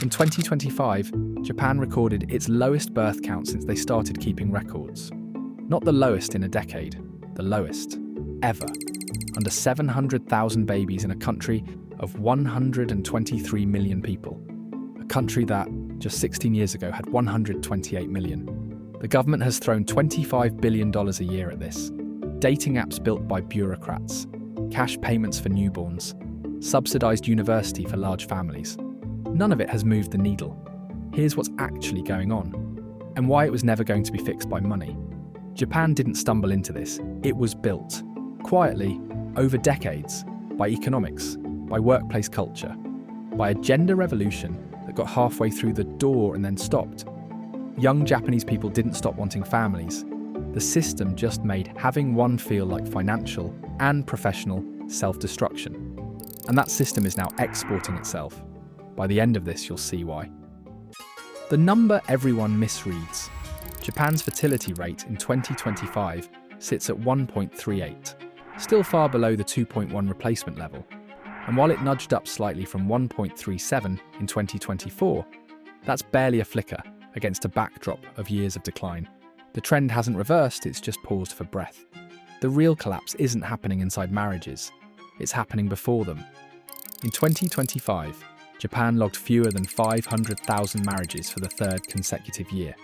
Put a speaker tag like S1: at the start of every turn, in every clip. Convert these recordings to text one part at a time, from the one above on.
S1: In 2025, Japan recorded its lowest birth count since they started keeping records. Not the lowest in a decade, the lowest ever. Under 700,000 babies in a country of 123 million people. A country that, just 16 years ago, had 128 million. The government has thrown $25 billion a year at this. Dating apps built by bureaucrats, cash payments for newborns, subsidised university for large families. None of it has moved the needle. Here's what's actually going on, and why it was never going to be fixed by money. Japan didn't stumble into this. It was built, quietly, over decades, by economics, by workplace culture, by a gender revolution that got halfway through the door and then stopped. Young Japanese people didn't stop wanting families. The system just made having one feel like financial and professional self-destruction. And that system is now exporting itself. By the end of this, you'll see why. The number everyone misreads. Japan's fertility rate in 2025 sits at 1.38, still far below the 2.1 replacement level. And while it nudged up slightly from 1.37 in 2024, that's barely a flicker against a backdrop of years of decline. The trend hasn't reversed, it's just paused for breath. The real collapse isn't happening inside marriages, it's happening before them. In 2025, Japan logged fewer than 500,000 marriages for the third consecutive year.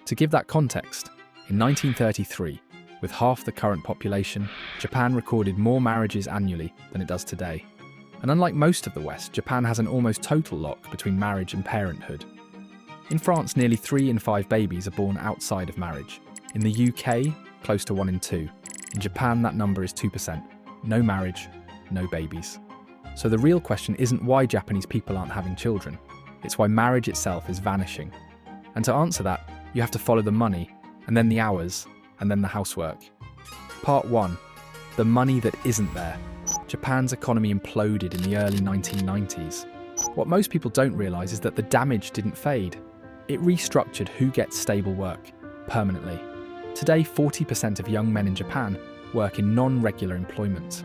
S1: To give that context, in 1933, with half the current population, Japan recorded more marriages annually than it does today. And unlike most of the West, Japan has an almost total lock between marriage and parenthood. In France, nearly 3 in 5 babies are born outside of marriage. In the UK, close to 1 in 2. In Japan, that number is 2%. No marriage, no babies. So the real question isn't why Japanese people aren't having children. It's why marriage itself is vanishing. And to answer that, you have to follow the money, and then the hours, and then the housework. Part 1. The money that isn't there. Japan's economy imploded in the early 1990s. What most people don't realise is that the damage didn't fade. It restructured who gets stable work, permanently. Today, 40% of young men in Japan work in non-regular employment.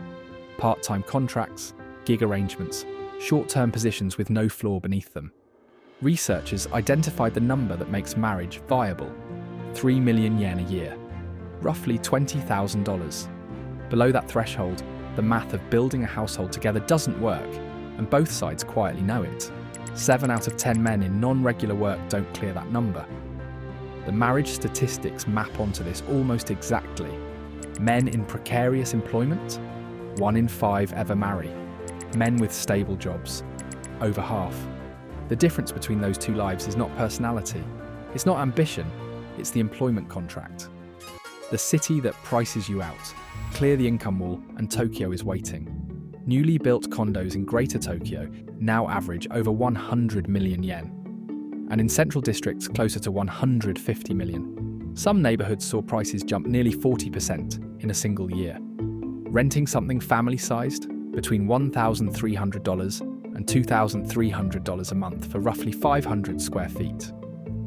S1: Part-time contracts, gig arrangements, short-term positions with no floor beneath them. Researchers identified the number that makes marriage viable: 3 million yen a year, roughly $20,000. Below that threshold, the math of building a household together doesn't work, and both sides quietly know it. 7 out of 10 men in non-regular work don't clear that number. The marriage statistics map onto this almost exactly. Men in precarious employment, 1 in 5 ever marry. Men with stable jobs, over half. The difference between those two lives is not personality. It's not ambition, it's the employment contract. The city that prices you out. Clear the income wall, and Tokyo is waiting. Newly built condos in Greater Tokyo now average over 100 million yen. And in central districts closer to 150 million. Some neighbourhoods saw prices jump nearly 40% in a single year. Renting something family-sized, between $1,300 and $2,300 a month for roughly 500 square feet.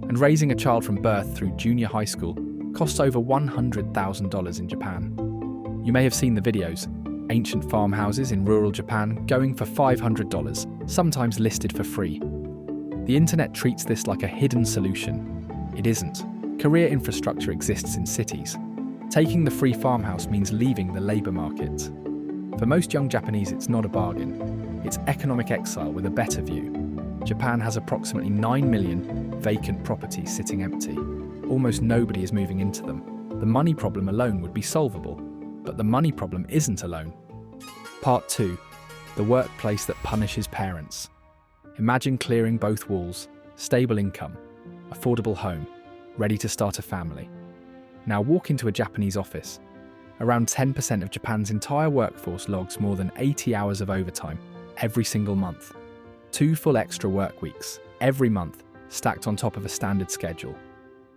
S1: And raising a child from birth through junior high school costs over $100,000 in Japan. You may have seen the videos, ancient farmhouses in rural Japan going for $500, sometimes listed for free. The internet treats this like a hidden solution. It isn't. Career infrastructure exists in cities. Taking the free farmhouse means leaving the labour market. For most young Japanese, it's not a bargain. It's economic exile with a better view. Japan has approximately 9 million vacant properties sitting empty. Almost nobody is moving into them. The money problem alone would be solvable, but the money problem isn't alone. Part 2. The workplace that punishes parents. Imagine clearing both walls, stable income, affordable home, ready to start a family. Now walk into a Japanese office. Around 10% of Japan's entire workforce logs more than 80 hours of overtime every single month. 2 full extra work weeks every month stacked on top of a standard schedule.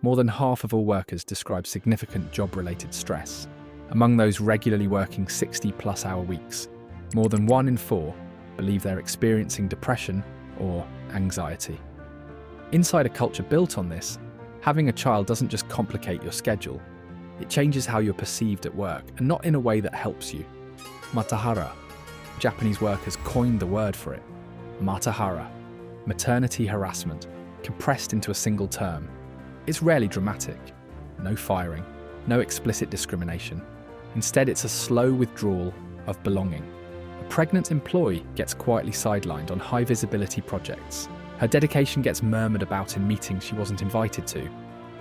S1: More than half of all workers describe significant job-related stress. Among those regularly working 60-plus hour weeks, more than 1 in 4 believe they're experiencing depression or anxiety. Inside a culture built on this, having a child doesn't just complicate your schedule, it changes how you're perceived at work, and not in a way that helps you. Matahara. Japanese workers coined the word for it. Matahara. maternity harassment, compressed into a single term. It's rarely dramatic. No firing, no explicit discrimination. Instead, it's a slow withdrawal of belonging. A pregnant employee gets quietly sidelined on high-visibility projects. Her dedication gets murmured about in meetings she wasn't invited to.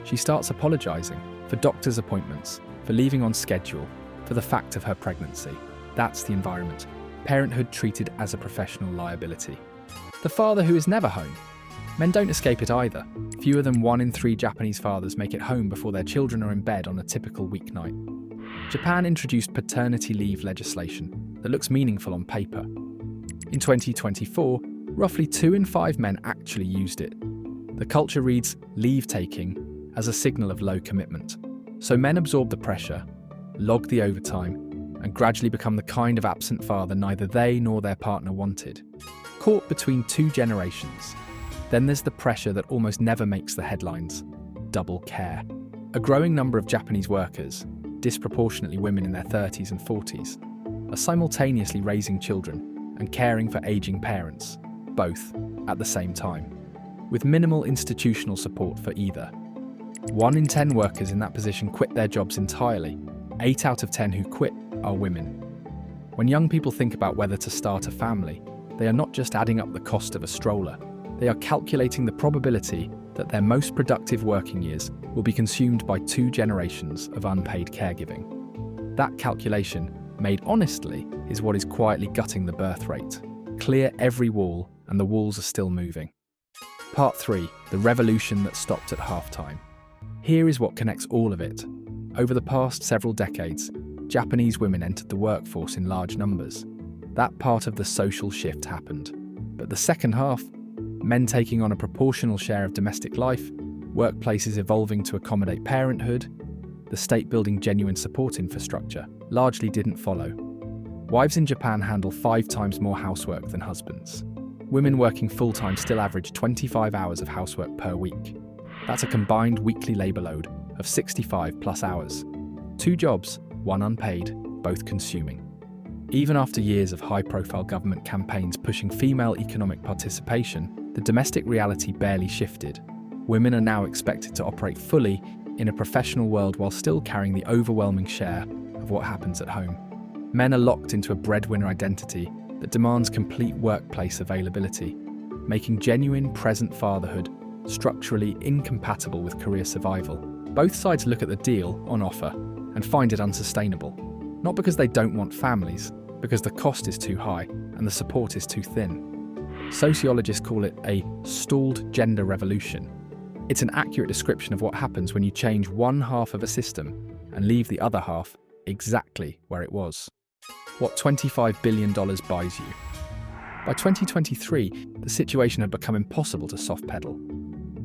S1: She starts apologising for doctor's appointments, for leaving on schedule, for the fact of her pregnancy. That's the environment. Parenthood treated as a professional liability. The father who is never home. Men don't escape it either. Fewer than 1 in 3 Japanese fathers make it home before their children are in bed on a typical weeknight. Japan introduced paternity leave legislation that looks meaningful on paper. In 2024, roughly 2 in 5 men actually used it. The culture reads leave taking as a signal of low commitment. So men absorb the pressure, log the overtime, and gradually become the kind of absent father neither they nor their partner wanted. Caught between 2 generations. Then there's the pressure that almost never makes the headlines: double care. A growing number of Japanese workers, disproportionately women in their 30s and 40s, are simultaneously raising children and caring for aging parents, both at the same time, with minimal institutional support for either. 1 in 10 workers in that position quit their jobs entirely. 8 out of 10 who quit are women. When young people think about whether to start a family, they are not just adding up the cost of a stroller. They are calculating the probability that their most productive working years will be consumed by 2 generations of unpaid caregiving. That calculation, made honestly, is what is quietly gutting the birth rate. Clear every wall, and the walls are still moving. Part 3. The revolution that stopped at halftime. Here is what connects all of it. Over the past several decades, Japanese women entered the workforce in large numbers. That part of the social shift happened. But the second half, men taking on a proportional share of domestic life, workplaces evolving to accommodate parenthood, the state building genuine support infrastructure, largely didn't follow. Wives in Japan handle 5 times more housework than husbands. Women working full-time still average 25 hours of housework per week. That's a combined weekly labour load of 65 plus hours. 2 jobs, 1 unpaid, both consuming. Even after years of high-profile government campaigns pushing female economic participation, the domestic reality barely shifted. Women are now expected to operate fully in a professional world while still carrying the overwhelming share of what happens at home. Men are locked into a breadwinner identity that demands complete workplace availability, making genuine present fatherhood structurally incompatible with career survival. Both sides look at the deal on offer and find it unsustainable. Not because they don't want families, because the cost is too high and the support is too thin. Sociologists call it a stalled gender revolution. It's an accurate description of what happens when you change one half of a system and leave the other half exactly where it was. What $25 billion buys you. By 2023, the situation had become impossible to soft pedal.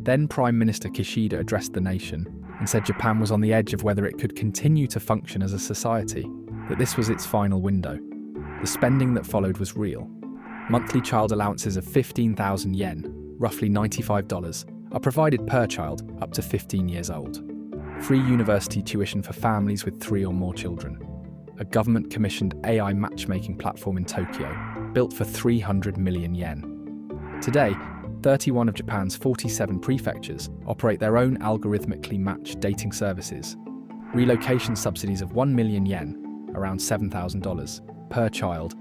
S1: Then Prime Minister Kishida addressed the nation and said Japan was on the edge of whether it could continue to function as a society, that this was its final window. The spending that followed was real. Monthly child allowances of 15,000 yen, roughly $95, are provided per child up to 15 years old. Free university tuition for families with 3 or more children. A government-commissioned AI matchmaking platform in Tokyo, built for 300 million yen. Today, 31 of Japan's 47 prefectures operate their own algorithmically matched dating services. Relocation subsidies of 1 million yen, around $7,000, per child,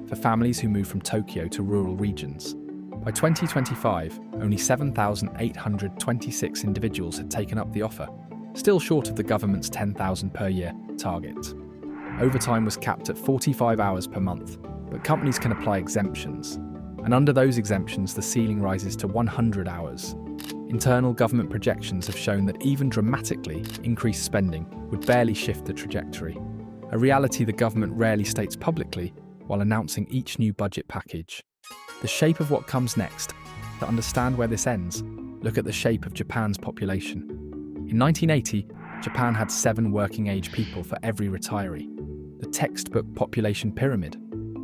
S1: for families who move from Tokyo to rural regions. By 2025, only 7,826 individuals had taken up the offer, still short of the government's 10,000 per year target. Overtime was capped at 45 hours per month, but companies can apply exemptions. And under those exemptions, the ceiling rises to 100 hours. Internal government projections have shown that even dramatically increased spending would barely shift the trajectory, a reality the government rarely states publicly while announcing each new budget package. The shape of what comes next. To understand where this ends, look at the shape of Japan's population. In 1980, Japan had 7 working-age people for every retiree. The textbook population pyramid,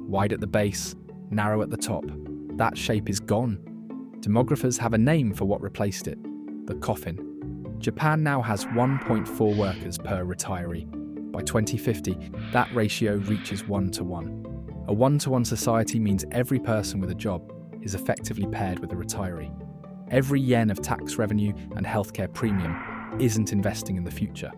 S1: wide at the base, narrow at the top. That shape is gone. Demographers have a name for what replaced it: the coffin. Japan now has 1.4 workers per retiree. By 2050, that ratio reaches 1 to 1. A 1-to-1 society means every person with a job is effectively paired with a retiree. Every yen of tax revenue and healthcare premium isn't investing in the future.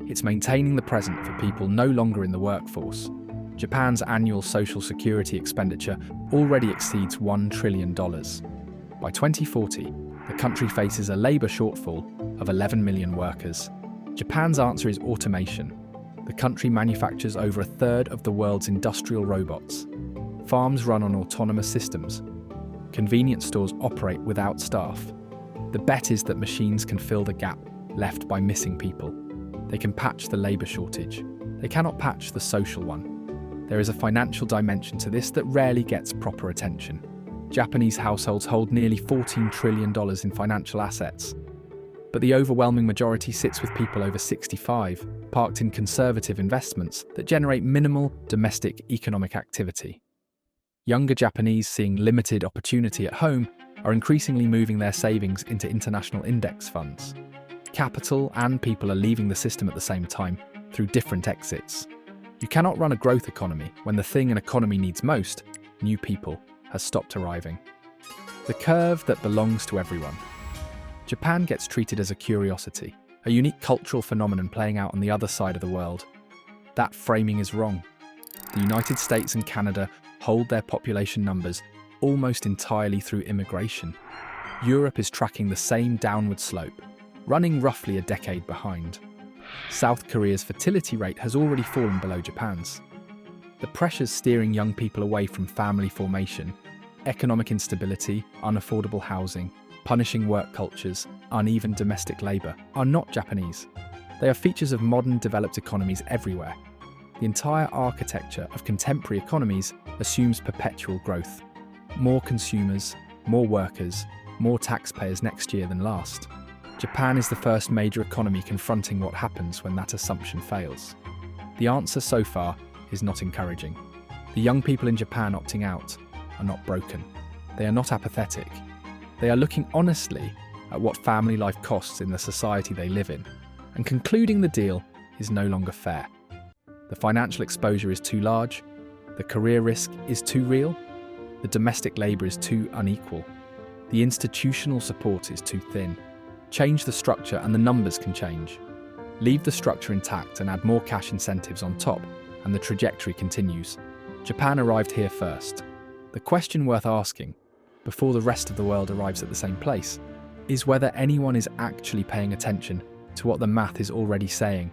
S1: It's maintaining the present for people no longer in the workforce. Japan's annual social security expenditure already exceeds $1 trillion. By 2040, the country faces a labour shortfall of 11 million workers. Japan's answer is automation. The country manufactures over a third of the world's industrial robots. Farms run on autonomous systems. Convenience stores operate without staff. The bet is that machines can fill the gap left by missing people. They can patch the labour shortage. They cannot patch the social one. There is a financial dimension to this that rarely gets proper attention. Japanese households hold nearly $14 trillion in financial assets. But the overwhelming majority sits with people over 65, parked in conservative investments that generate minimal domestic economic activity. Younger Japanese, seeing limited opportunity at home, are increasingly moving their savings into international index funds. Capital and people are leaving the system at the same time, through different exits. You cannot run a growth economy when the thing an economy needs most, new people, has stopped arriving. The curve that belongs to everyone. Japan gets treated as a curiosity, a unique cultural phenomenon playing out on the other side of the world. That framing is wrong. The United States and Canada hold their population numbers almost entirely through immigration. Europe is tracking the same downward slope, running roughly a decade behind. South Korea's fertility rate has already fallen below Japan's. The pressures steering young people away from family formation, economic instability, unaffordable housing, punishing work cultures, uneven domestic labour, are not Japanese. They are features of modern developed economies everywhere. The entire architecture of contemporary economies assumes perpetual growth. More consumers, more workers, more taxpayers next year than last. Japan is the first major economy confronting what happens when that assumption fails. The answer so far is not encouraging. The young people in Japan opting out are not broken. They are not apathetic. They are looking honestly at what family life costs in the society they live in, and concluding the deal is no longer fair. The financial exposure is too large, the career risk is too real, the domestic labour is too unequal, the institutional support is too thin. Change the structure and the numbers can change. Leave the structure intact and add more cash incentives on top, and the trajectory continues. Japan arrived here first. The question worth asking, before the rest of the world arrives at the same place, is whether anyone is actually paying attention to what the math is already saying.